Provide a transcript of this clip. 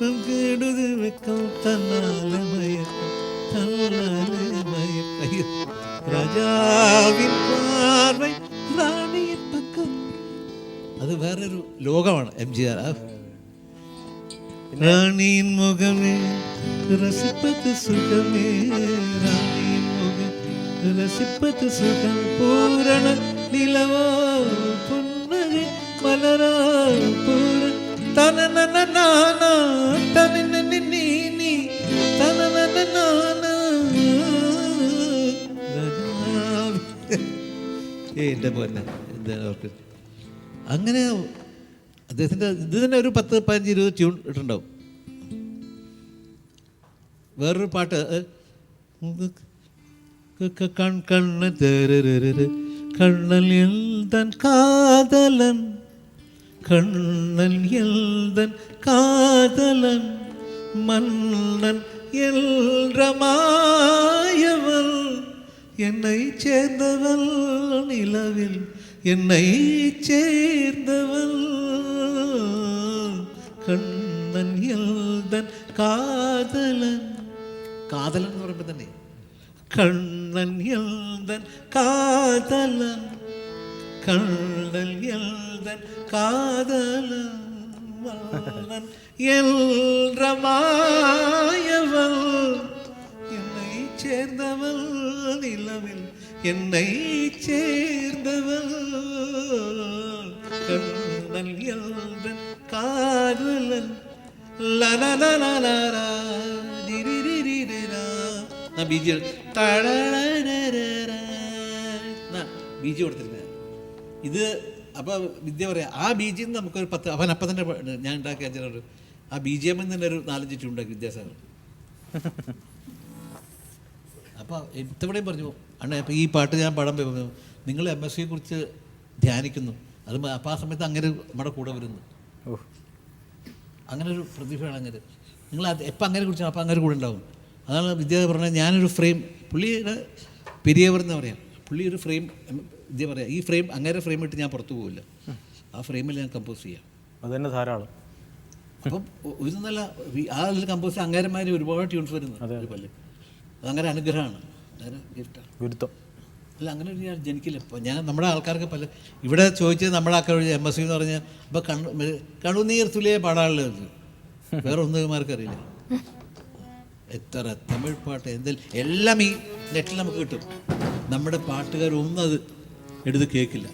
കെടുതി വെക്കം തന്നാലെ മയക്കം തന്നാലെ മയക്കം രാജാവിൻ പാർവൈ റാണിயின் പക്കം. അത് വേറൊരു ലോകമാണ് MGR. റാണിயின் മുഖമേ രസിപ്പത് സുഖമേ, റാണിயின் മുഖം രസിപ്പത് സുഖം, പൂരണ നിലവോ പുന്നകை മലരാ പൂര തനനനനാന തനനനനീ തനനനനാന. എൻ്റെ പോലെ എന്താണ് അവർക്ക് അങ്ങനെ അദ്ദേഹത്തിൻ്റെ ഇത് തന്നെ ഒരു 10, 15, 20 ട്യൂൺ ഇട്ടുണ്ടാവും. വേറൊരു പാട്ട് കണ്ണൽ എൽതൻ കാതലൻ, കണ്ണൽ എൽതൻ കാതലൻ, മന്നൻ എൽറമായവൾ, என்னை சேர்ந்தவள் நிலவில் என்னை சேர்ந்தவள், കണ്ണൻ എൽതൻ കാതലൻ. കാതലൻ എന്ന് പറയുമ്പോൾ തന്നെ കണ്ണൻ എൽതൻ കാതലൻ, കണ്ണൻ എൽതൻ കാതലൻ, മന്നൻ എൽറമായവൾ, என்னை சேர்ந்தவள் நிலவில் என்னை சேர்ந்தவள், கண்ணன் எல்தன் காதலன். ലലലലലലാ ദിരിരിരിരിരാ. ബീജി ബീജി കൊടുത്തിരുന്നത് ഇത്. അപ്പോൾ വിദ്യ പറയാം ആ ബീജിൽ നിന്ന് നമുക്കൊരു 10 അവൻ അപ്പം തന്നെ ഞാൻ ഉണ്ടാക്കിയ അച്ഛനൊരു ആ BGM തന്നെ ഒരു 4-5 ട്യൂൺ ഉണ്ടാക്കി വിദ്യാസാഗർ. അപ്പോൾ ഇത്തവണയും പറഞ്ഞു അണ്ണേ, അപ്പോൾ ഈ പാട്ട് ഞാൻ പാടാൻ പോയി നിങ്ങൾ MSCയെ കുറിച്ച് ധ്യാനിക്കുന്നു, അത് അപ്പോൾ ആ സമയത്ത് അങ്ങനെ നമ്മുടെ കൂടെ വരുന്നു. അങ്ങനെ ഒരു പ്രതിഭയാണ് അങ്ങനെ. നിങ്ങൾ അത് എപ്പോൾ അങ്ങനെ കുറിച്ച് അപ്പോൾ അങ്ങനെ കൂടെ ഉണ്ടാവും. അതാണ് വിദ്യ പറഞ്ഞാൽ ഞാനൊരു ഫ്രെയിം പുള്ളിയുടെ പെരിയവർ എന്ന് പറയാം, പുള്ളി ഒരു ഫ്രെയിം വിദ്യ പറയാം, ഈ ഫ്രെയിം അങ്ങനെ ഫ്രെയിം ഇട്ട് ഞാൻ പുറത്തു പോകില്ല, ആ ഫ്രെയിമിൽ ഞാൻ കമ്പോസ് ചെയ്യാം. അത് തന്നെ ധാരാളം. അപ്പം ഒരു നല്ല ആ അതിൽ കമ്പോസ് അങ്ങേരന്മാർ ഒരുപാട് ട്യൂൺസ് വരുന്നു പല്ല്. അതങ്ങനെ അനുഗ്രഹമാണ്, അങ്ങനെ ഗിഫ്റ്റാണ്, ഗുരുത്വം. അല്ല അങ്ങനെ ഒരു ഞാൻ ജനിക്കില്ല. ഇപ്പോൾ ഞാൻ നമ്മുടെ ആൾക്കാർക്ക് പല ഇവിടെ ചോദിച്ചത് നമ്മുടെ ആൾക്കാർ MSC എന്ന് പറഞ്ഞാൽ ഇപ്പോൾ കണ്ണുനീർ തുലിയെ പാടാനുള്ളത് വേറെ ഒന്നുമാർക്ക് അറിയില്ല. എത്ര തമിഴ് പാട്ട് എന്തെങ്കിലും എല്ലാം ഈ നെറ്റിൽ നമുക്ക് കിട്ടും. നമ്മുടെ പാട്ടുകാരൊന്നും അത് എടുത്ത് കേൾക്കില്ല.